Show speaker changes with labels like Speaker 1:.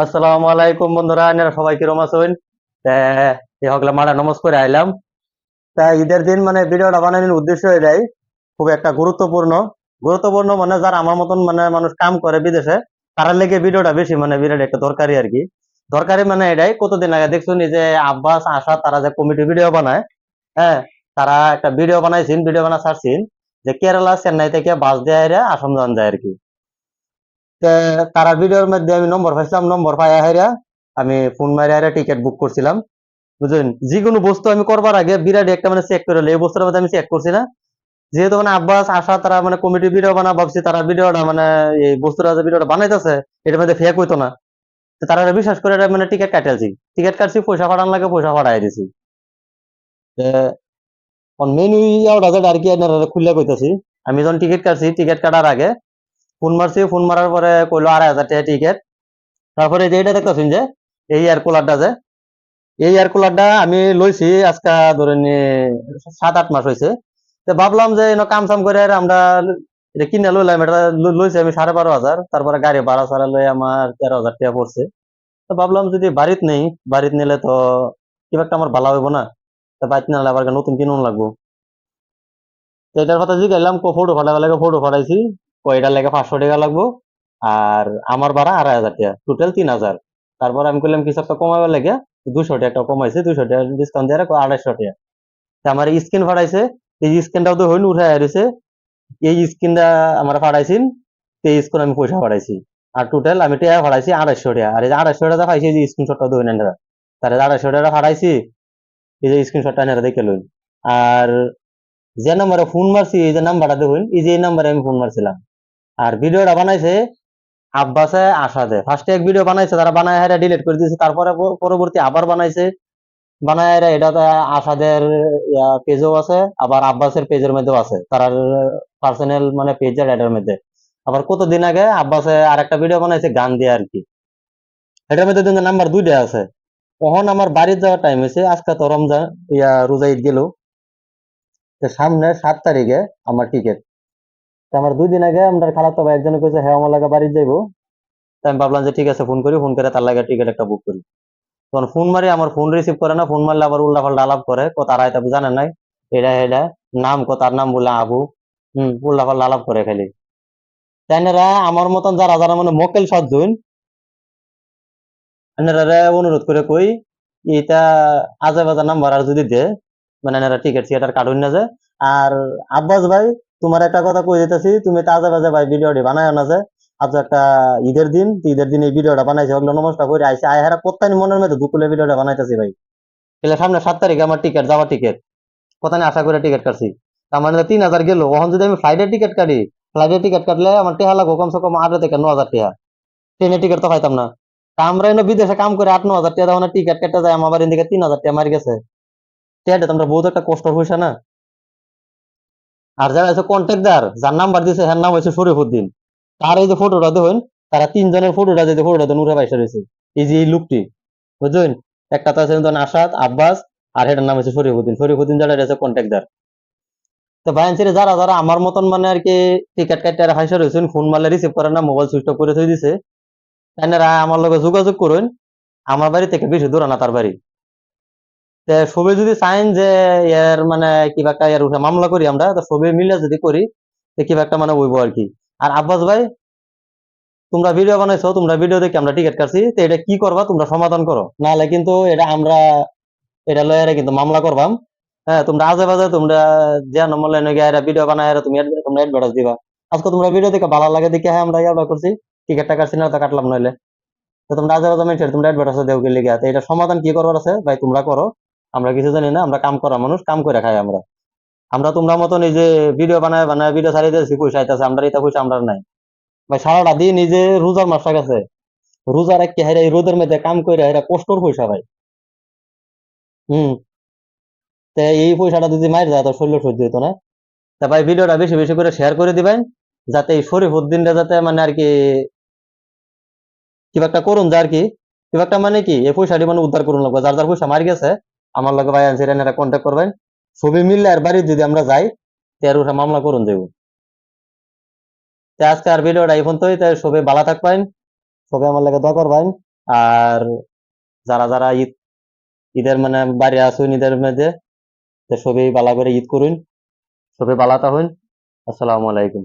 Speaker 1: আসসালামু আলাইকুম বন্ধুরা, আপনারা সবাই কিরম আছেন? তা এই হকলা মারা নমজ করে আইলাম। তা ঈদের দিন মানে ভিডিওটা বানানোর উদ্দেশ্য এটাই, খুব একটা গুরুত্বপূর্ণ। গুরুত্বপূর্ণ মানে যারা আমার মতন মানে মানুষ কাম করে বিদেশে, তারা লেগে ভিডিওটা বেশি মানে বিরাট একটা দরকারি আর কি। দরকারি মানে এটাই, কতদিন আগে দেখছুন এই যে আব্বাস আশা তারা যে কমিটি ভিডিও বানায়। হ্যাঁ, তারা একটা ভিডিও বানাইছেন, ভিডিও বানা ছাড়ছেন যে কেরালা চেন্নাই থেকে বাস দিয়ে আইরা আসাম যাওয়া যায় আর কি। তে তারা ভিডিওর মধ্যে আমি নম্বর পাইছিলাম, নম্বর পাই হাইরা আমি ফোন মারি হাইরা টিকিট বুক করছিলাম। বুঝলেন, যে কোনো বস্তু আমি করবার আগে বিরাট একটা মানে চেক করে এই বস্তুর মধ্যে আমি চেক করছি না। যেহেতু মানে আব্বাস আশা তারা মানে কমিটি ভিডিও বানা, ভাবছি তারা ভিডিওটা মানে এই বস্তুটা যে ভিডিওটা বানাইতেছে এটার মধ্যে ফেক হইতো না। তো তারা বিশ্বাস করে এটা মানে টিকিট কাটাইছি, টিকিট কাটছি, পয়সা পাঠান লাগে পয়সা পাঠাই দিছি। মেনু ইয়াওটা যেটা আর কি আপনারা খুলে কইতাছি। আমি যখন টিকিট কাটছি, টিকিট কাটার আগে ফোন মারছি, ফোন মারার পরে কইলো 2,500 টাকা টিকিট। তারপরে যে এটা দেখতেছেন যে এই এয়ার কুলারটা, যে এই এয়ার কুলারটা আমি লইছি আজকে ধরেন 7-8 মাস হয়েছে। তো ভাবলাম যে কাম সাম করে আর আমরা এটা কিনে লইলাম, এটা লইছি আমি 12,500। তারপরে গাড়ি ভাড়া ছাড়া লই আমার 13,000 টাকা পড়ছে। তো ভাবলাম যদি বাড়িতে নেই, বাড়িতে নিলে তো কিবা একটা আমার ভালো হইব না। তো বাড়িতে নিলে আবার নতুন কিনুন লাগবো। তো এটার কথা জিজ্ঞাসলাম, ফটো ফাটাবার লাগে ফটো ফাটাইছি, কয়টা লাগে 500 টাকা লাগবো। আর আমার ভাড়া 2,500 টাকা, টোটাল 3,000। তারপর আমি করলাম কিছু একটা কমাবার লাগে, 200 টাকা কমাইছে, 200 টাকা ডিসকাউন্ট দিয়ে 2,500 টাকা। আমার স্ক্রিন ফাটাইছে, এই স্ক্রিনটাও তো হইন উঠে আসছে। এই স্ক্রিনটা আমার ফাটাইছেন, এই স্ক্রিন আমি পয়সা ফাটাইছি। আর টোটাল আমি টাকা ফাটাইছি 2,500 টাকা। আর এই যে 2,500 টাকা পাইছি, এই যে স্ক্রিনশটটা ধরে নেন। তার 2,500 টাকা ফাটাইছি, এই যে স্ক্রিনশটটা নেন দেখে লইন। আর যে নাম্বারে ফোন মারছি, এই যে নাম্বারটা দেখুন, এই যে এই নাম্বারে আমি ফোন মারছিলাম। আর ভিডিওটা বানাইছে আব্বাসে আসাদে। ফার্স্টে এক ভিডিও বানাইছে, তারা বানায় হারা ডিলিট করে দিয়েছে, তারপরে পরবর্তী আবার বানাইছে, বানায় হারা এটাতে আসাদের পেজও আছে, আবার আব্বাসের পেজের মধ্যেও আছে, তার পার্সোনাল মানে পেজের এটার মধ্যে। আবার কতদিন আগে আব্বাসে আরেকটা ভিডিও বানাইছে গান দিয়ে আর কি, এটার মধ্যে কিন্তু নাম্বার 2টা আছে। তখন আমার বাড়ির যাওয়ার টাইম হয়েছে, আজকে তো রমজান, রোজা ঈদ গেল। সামনে 7 তারিখে আমার টিকিট। আমার 2 দিন আগে আমরা খালাতো ভাই একজন কইছে হ্যাঁ আমার লাগে বাড়ি যাইবো। তো আমি ভাবলাম যে ঠিক আছে, ফোন করি, ফোন করে তার লাগে টিকিট একটা বুক করি। তখন ফোন মারি, আমার ফোন রিসিভ করে না, ফোন মারলে আবার উল্টা পাল্টা আলাপ করে, তারা এটা জানে নাই এটা এটা নাম, তার নাম বলে আবু। উল্টা পাল্টা আলাপ করে খালি। তাইনারা আমার মতন যারা যারা মানে মক্কেল সাতজন, এনারা অনুরোধ করে কই এটা আজে বাজে নাম্বার আর যদি দে, মানে এনারা টিকিট থিয়েটার কাটুন না যে। আর আব্বাস ভাই, তোমার একটা কথা কই দিতেছি, তুমি তো আজে বাজে ভাই ভিডিওটি বানায় না যে। আজ একটা ঈদের দিন, তো ঈদের দিন এই ভিডিওটা বানাইছে, ওগুলো নমস্কার করে আইসি আয় হারা কোথায় মনের মধ্যে দুপুরে ভিডিওটা বানাইতেছি ভাই। তাহলে সামনে 7 তারিখে আমার টিকিট, যাওয়ার টিকিট কোথায় আশা করে টিকিট কাটছি। তার মানে 3,000 গেল। ওখান যদি আমি ফ্লাইটের টিকিট কাটি, ফ্লাইটের টিকিট কাটলে আমার টেহা লাগবো কমসে কম 8 থেকে 9,000 টাকা। ট্রেনের টিকিট তো পাইতাম না। তা আমরা এনে বিদেশে কাম করে 8-9 হাজার টাকা দেওয়া টিকিট কেটে যায়, আমার এদিকে 3,000 টাকা মারি গেছে। টিকিটে তোমরা বহুত একটা কষ্ট হয়েছে না। আর যারা আছে কন্ট্রাক্টর, যার নাম্বার দিয়েছে হ্যার নাম হয়েছে শরীফউদ্দিন। তার এই যে ফটোটা দেখুন, তারা 3 জনের ফটোটা, যে ফটোটা উঠে পাইসা রয়েছে, এই যে এই লোকটি, বুঝলেন। একটা তো আছে আসাদ, আব্বাস, আর এটার নাম হচ্ছে শরীফউদ্দিন। শরীফউদ্দিন যারা আছে কন্ট্রাক্টর। তো ভাইয়ান্সিরে যারা যারা আমার মতন মানে আর কি টিকিট কাটতে হাইসা রয়েছেন, ফোন মারলে রিসিভ করে না, মোবাইল সুইচ অফ করে থই দিছে, তাইনারা আমার লগে যোগাযোগ করুন। আমার বাড়ি থেকে বেশি দূর না তার বাড়ি। তে সবাই যদি চাইন যে এর মানে কিবা একটা এর উঠে মামলা করি আমরা, তো সবাই মিলে যদি করি, তো কিবা একটা মানে হইব আর কি। আর আব্বাস ভাই, তোমরা ভিডিও বানাইছো, তোমরা ভিডিও দেখে আমরা টিকিট কাটছি, তো এটা কি করবা তোমরা সমাধান করো, নাহলে কিন্তু এটা আমরা এটা লয়ারে কিন্তু মামলা করবাম। হ্যাঁ, তোমরা আজে বাজে তোমরা যে নম্বর লাইনে গিয়ে ভিডিও বানায় তুমি তোমরা অ্যাডভার্টাইজ দিবা। আজকে তোমরা ভিডিও দেখে ভালো লাগে দেখে হ্যাঁ আমরা ইয়াটা করছি, টিকিটটা কাটছি না তো কাটলাম নইলে। তো তোমরা আজে বাজে মানুষের তোমরা অ্যাডভার্টাইজ দেও কি লিগা, তো এটা সমাধান কি করবার আছে ভাই তোমরা করো। আমরা কিছু জানি না, আমরা কাম করা মানুষ, কাম করে খাই আমরা। আমরা তোমরা মতন এই যে ভিডিও বানায় বানায় ভিডিও ছাড়িয়ে দিয়েছি, পয়সা আইতাছে, আমরা এটা পয়সা আমরা নাই। ভাই সারাটা দিন এই যে রোজার মাসটা গেছে, রোজার এক হেরা এই রোদের মধ্যে কাম করে হেরা কষ্টর পয়সা ভাই। হম। তো এই পয়সাটা যদি মাইর যায় তো শরীর সহ্য হইতো না। তা ভাই ভিডিওটা বেশি বেশি করে শেয়ার করে দিবেন, যাতে এই শরীফউদ্দিনটা যাতে মানে আর কি কিবা একটা করুন যায় আর কি। কিবা একটা মানে কি এই পয়সাটি মানে উদ্ধার করুন লাগবে, যার যার পয়সা মারি গেছে আমার লগে ভাই আনছি এরা কন্ট্যাক্ট করবেন। ছবি মিললে আর বাড়ি যদি আমরা যাই, তের উঠে মামলা করুন দেব। আজকে আর ভিডিওটা এই পর্যন্তই, তাই সবাই ভালো থাকবেন, সবাই আমার লাগে দোয়া করবেন। আর যারা যারা ঈদের মানে বাড়ি আসুন ঈদের মধ্যে, তো সবই ভালো করে ঈদ করুন, সবই ভালো থাকুন। আসসালামু আলাইকুম।